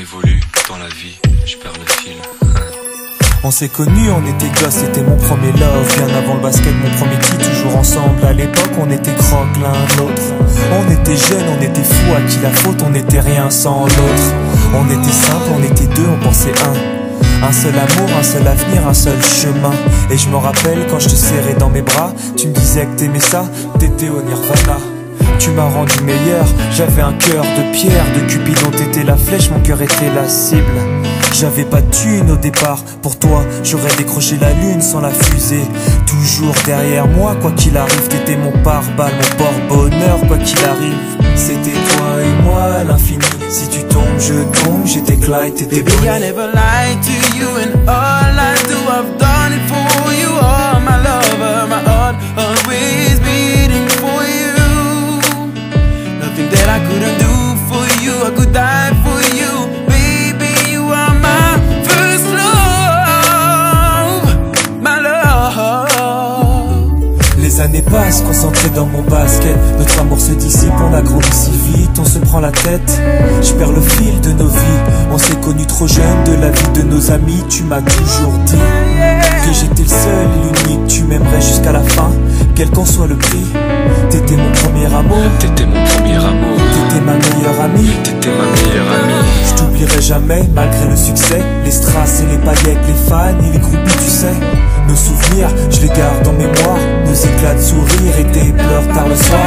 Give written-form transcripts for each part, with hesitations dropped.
évolue dans la vie, je perds le fil. On s'est connus, on était gosses, c'était mon premier love. Bien avant le basket, mon premier titre, toujours ensemble. À l'époque, on était croque l'un l'autre. On était jeunes, on était fous, à qui la faute, on n'était rien sans l'autre. On était simple, on était deux, on pensait un seul amour, un seul avenir, un seul chemin. Et je me rappelle quand je te serrais dans mes bras, tu me disais que t'aimais ça, t'étais au Nirvana. Tu m'as rendu meilleur, j'avais un cœur de pierre. De Cupidon t'étais la flèche, mon cœur était la cible. J'avais pas de thune au départ, pour toi j'aurais décroché la lune sans la fusée. Toujours derrière moi, quoi qu'il arrive, t'étais mon pare-balles, mon porte-bonheur, quoi qu'il arrive. C'était toi et moi à l'infini, si tu tombes je tombe, j'étais Clyde, t'étais Baby, I never lied to you, and all I do, I've done it for you. Oh, my lover, my heart always beating for you. Nothing that I couldn't do for you, I could die for you. Baby, you are my first love, my love. Les années passent, concentrées dans mon basket. Notre amour se dissipe, on a grandi si vite, on se prend la tête. Je perds le fil de nos vies, on s'est connus trop jeunes. De la vie de nos amis, tu m'as toujours dit que j'étais le seul et l'unique. Tu m'aimerais jusqu'à la fin, quel qu'en soit le prix. T'étais mon premier amour, T'étais mon premier amour, t'étais ma meilleure amie. t'étais ma meilleure amie. Je t'oublierai jamais, malgré le succès. Les strass et les paillettes, les fans et les groupies, tu sais. Nos souvenirs, je les garde en mémoire. Nos éclats de sourire et tes pleurs tard le soir.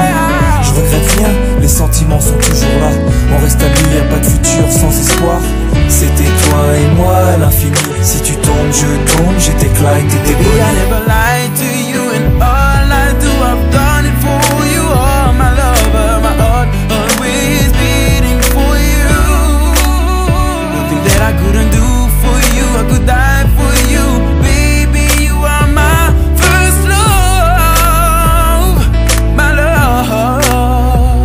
Je regrette rien, les sentiments sont toujours là. On reste amis, y'a pas de futur sans espoir. C'était toi et moi à l'infini, si tu tombes je tombe, j'étais Clyde, t'étais Baby, I Bonnie. never lied to you, and all I do, I've done it for you. Oh, my lover, my heart always beating for you. Nothing that I couldn't do for you, I could die for you. Baby, you are my first love, my love.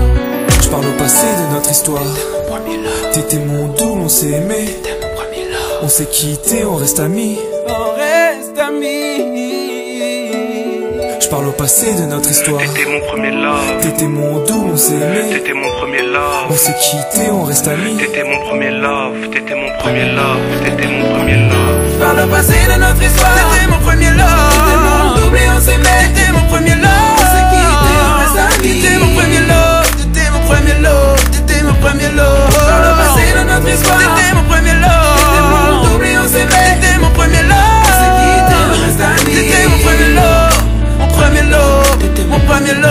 Je parle au passé de notre histoire. T'étais mon doux, on s'est aimé. On s'est quitté, on reste amis. On reste amis. Je parle au passé de notre histoire. T'étais mon premier love, T'étais mon doux, on s'est aimé. t'étais mon premier love. On s'est quitté, on reste amis. T'étais mon premier love, t'étais mon premier love, t'étais mon premier love. Par le passé de notre histoire, t'étais mon premier love. T'étais mon double et on s'aimait. T'étais mon premier love. On s'est quitté, on reste amis. T'étais mon premier love. T'étais mon premier love. T'étais mon premier love. Par le passé de notre histoire, t'étais mon premier love. T'étais mon double et on s'aimait. T'étais mon premier love. On s'est quitté, on reste amis. T'étais mon premier love. Mon premier love. T'étais mon premier love.